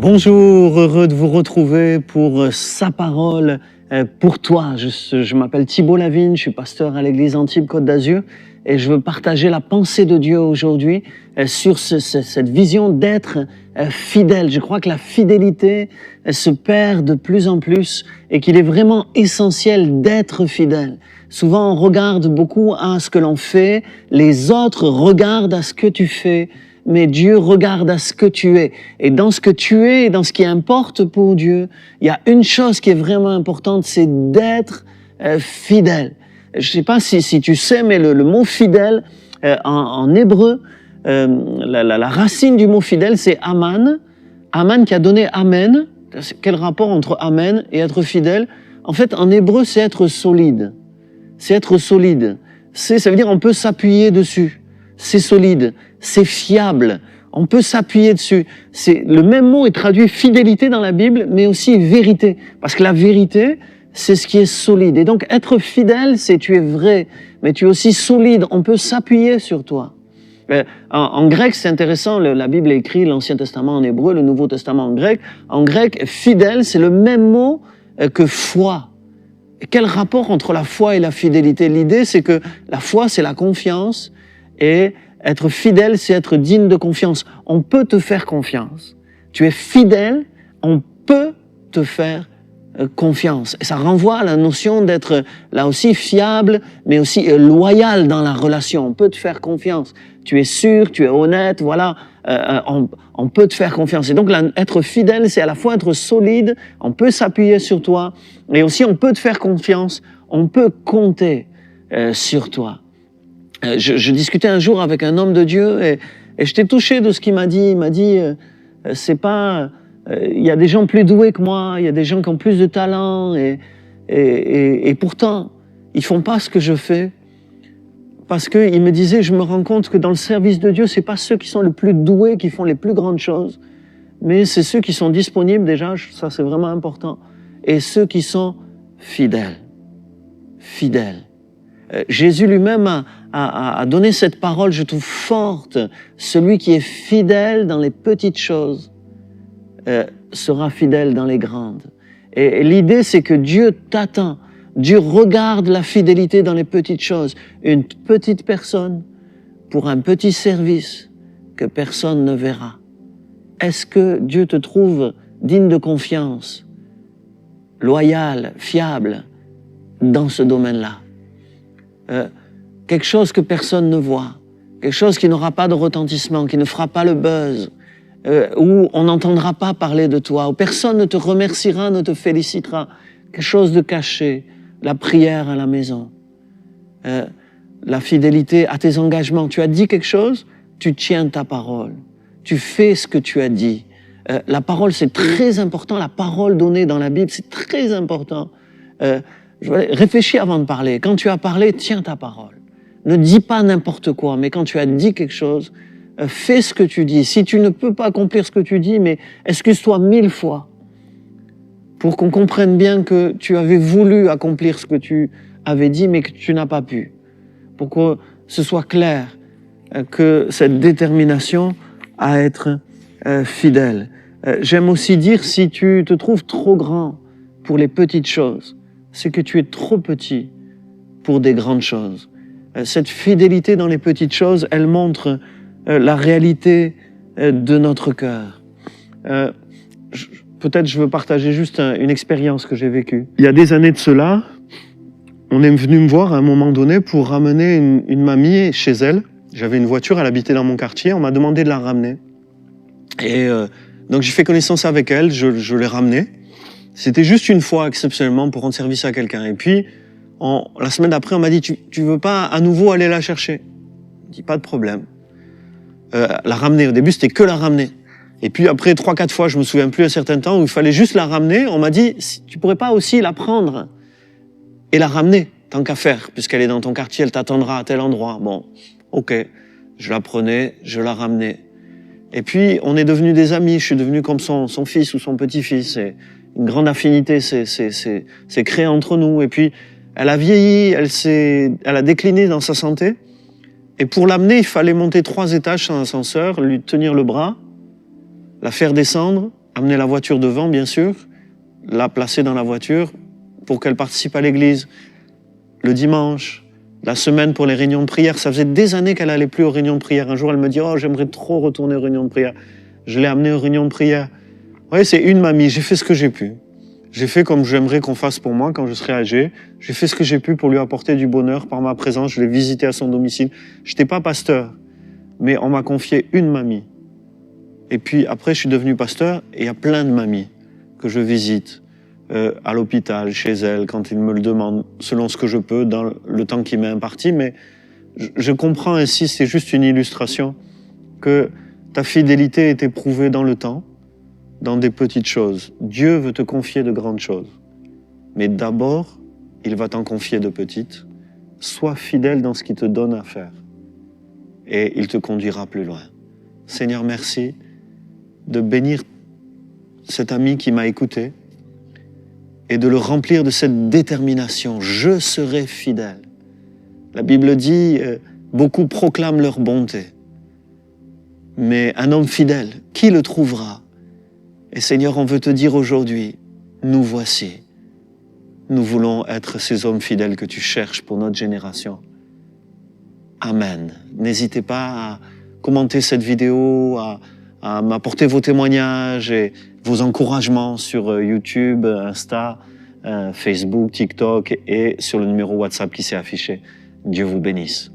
Bonjour, heureux de vous retrouver pour sa parole pour toi. Je m'appelle Thibault Lavigne, je suis pasteur à l'église Antibes Côte d'Azur et je veux partager la pensée de Dieu aujourd'hui sur cette vision d'être fidèle. Je crois que la fidélité se perd de plus en plus et qu'il est vraiment essentiel d'être fidèle. Souvent, on regarde beaucoup à ce que l'on fait, les autres regardent à ce que tu fais, mais Dieu regarde à ce que tu es. Et dans ce que tu es, dans ce qui importe pour Dieu, il y a une chose qui est vraiment importante, c'est d'être fidèle. Je ne sais pas si tu sais, mais le mot fidèle, en hébreu, la racine du mot fidèle, c'est aman. Aman qui a donné amen. Quel rapport entre amen et être fidèle? En fait, en hébreu, c'est être solide. C'est être solide. Ça veut dire on peut s'appuyer dessus. C'est solide, c'est fiable, on peut s'appuyer dessus. Le même mot est traduit fidélité dans la Bible, mais aussi vérité. Parce que la vérité, c'est ce qui est solide. Et donc, être fidèle, c'est tu es vrai, mais tu es aussi solide. On peut s'appuyer sur toi. En grec, c'est intéressant, la Bible est écrite, l'Ancien Testament en hébreu, le Nouveau Testament en grec. En grec, fidèle, c'est le même mot que foi. Et quel rapport entre la foi et la fidélité? L'idée, c'est que la foi, c'est la confiance. Et être fidèle, c'est être digne de confiance. On peut te faire confiance. Tu es fidèle, on peut te faire confiance. Et ça renvoie à la notion d'être là aussi fiable, mais aussi loyal dans la relation. On peut te faire confiance. Tu es sûr, tu es honnête, voilà, on peut te faire confiance. Et donc, être fidèle, c'est à la fois être solide, on peut s'appuyer sur toi, et aussi on peut te faire confiance, on peut compter sur toi. Je discutais un jour avec un homme de Dieu et j'étais touché de ce qu'il m'a dit. Il m'a dit, c'est pas, il y a des gens plus doués que moi, il y a des gens qui ont plus de talent et pourtant, ils font pas ce que je fais. Parce qu'il me disait, je me rends compte que dans le service de Dieu, c'est pas ceux qui sont les plus doués qui font les plus grandes choses, mais c'est ceux qui sont disponibles déjà, ça c'est vraiment important, et ceux qui sont fidèles. Fidèles. Jésus lui-même a donné cette parole, je trouve forte. Celui qui est fidèle dans les petites choses sera fidèle dans les grandes. Et l'idée, c'est que Dieu t'attend. Dieu regarde la fidélité dans les petites choses. Une petite personne pour un petit service que personne ne verra. Est-ce que Dieu te trouve digne de confiance, loyal, fiable dans ce domaine-là? Quelque chose que personne ne voit, quelque chose qui n'aura pas de retentissement, qui ne fera pas le buzz, où on n'entendra pas parler de toi, où personne ne te remerciera, ne te félicitera, quelque chose de caché, la prière à la maison, la fidélité à tes engagements. Tu as dit quelque chose, tu tiens ta parole, tu fais ce que tu as dit. La parole, c'est très important, la parole donnée dans la Bible, c'est très important. Réfléchis avant de parler. Quand tu as parlé, tiens ta parole. Ne dis pas n'importe quoi, mais quand tu as dit quelque chose, fais ce que tu dis. Si tu ne peux pas accomplir ce que tu dis, mais excuse-toi 1000 fois pour qu'on comprenne bien que tu avais voulu accomplir ce que tu avais dit, mais que tu n'as pas pu. Pour que ce soit clair que cette détermination à être fidèle. J'aime aussi dire, si tu te trouves trop grand pour les petites choses, c'est que tu es trop petit pour des grandes choses. Cette fidélité dans les petites choses, elle montre la réalité de notre cœur. Peut-être je veux partager juste une expérience que j'ai vécue. Il y a des années de cela, on est venu me voir à un moment donné pour ramener une mamie chez elle. J'avais une voiture, elle habitait dans mon quartier, on m'a demandé de la ramener. Et donc j'ai fait connaissance avec elle, je l'ai ramenée. C'était juste une fois, exceptionnellement, pour rendre service à quelqu'un. Et puis, la semaine d'après, on m'a dit, tu veux pas à nouveau aller la chercher? Je dis, pas de problème. La ramener. Au début, c'était que la ramener. Et puis après 3-4 fois, je me souviens plus un certain temps, où il fallait juste la ramener, on m'a dit, tu pourrais pas aussi la prendre et la ramener, tant qu'à faire, puisqu'elle est dans ton quartier, elle t'attendra à tel endroit. Bon, ok. Je la prenais, je la ramenais. Et puis, on est devenus des amis, je suis devenu comme son fils ou son petit-fils. Et une grande affinité s'est créée entre nous. Et puis, elle a vieilli, elle a décliné dans sa santé. Et pour l'amener, il fallait monter 3 étages sans ascenseur, lui tenir le bras, la faire descendre, amener la voiture devant, bien sûr, la placer dans la voiture pour qu'elle participe à l'église le dimanche, la semaine pour les réunions de prière. Ça faisait des années qu'elle n'allait plus aux réunions de prière. Un jour, elle me dit « Oh, j'aimerais trop retourner aux réunions de prière. » Je l'ai amenée aux réunions de prière. Vous voyez, c'est une mamie. J'ai fait ce que j'ai pu. J'ai fait comme j'aimerais qu'on fasse pour moi quand je serai âgé. J'ai fait ce que j'ai pu pour lui apporter du bonheur par ma présence. Je l'ai visité à son domicile. Je n'étais pas pasteur, mais on m'a confié une mamie. Et puis après, je suis devenu pasteur et il y a plein de mamies que je visite à l'hôpital, chez elles, quand ils me le demandent, selon ce que je peux, dans le temps qui m'est imparti. Mais je comprends ainsi, c'est juste une illustration, que ta fidélité est éprouvée dans le temps, dans des petites choses. Dieu veut te confier de grandes choses. Mais d'abord, il va t'en confier de petites. Sois fidèle dans ce qu'il te donne à faire. Et il te conduira plus loin. Seigneur, merci de bénir cet ami qui m'a écouté et de le remplir de cette détermination. Je serai fidèle. La Bible dit, beaucoup proclament leur bonté. Mais un homme fidèle, qui le trouvera? Et Seigneur, on veut te dire aujourd'hui, nous voici. Nous voulons être ces hommes fidèles que tu cherches pour notre génération. Amen. N'hésitez pas à commenter cette vidéo, à m'apporter vos témoignages et vos encouragements sur YouTube, Insta, Facebook, TikTok et sur le numéro WhatsApp qui s'est affiché. Dieu vous bénisse.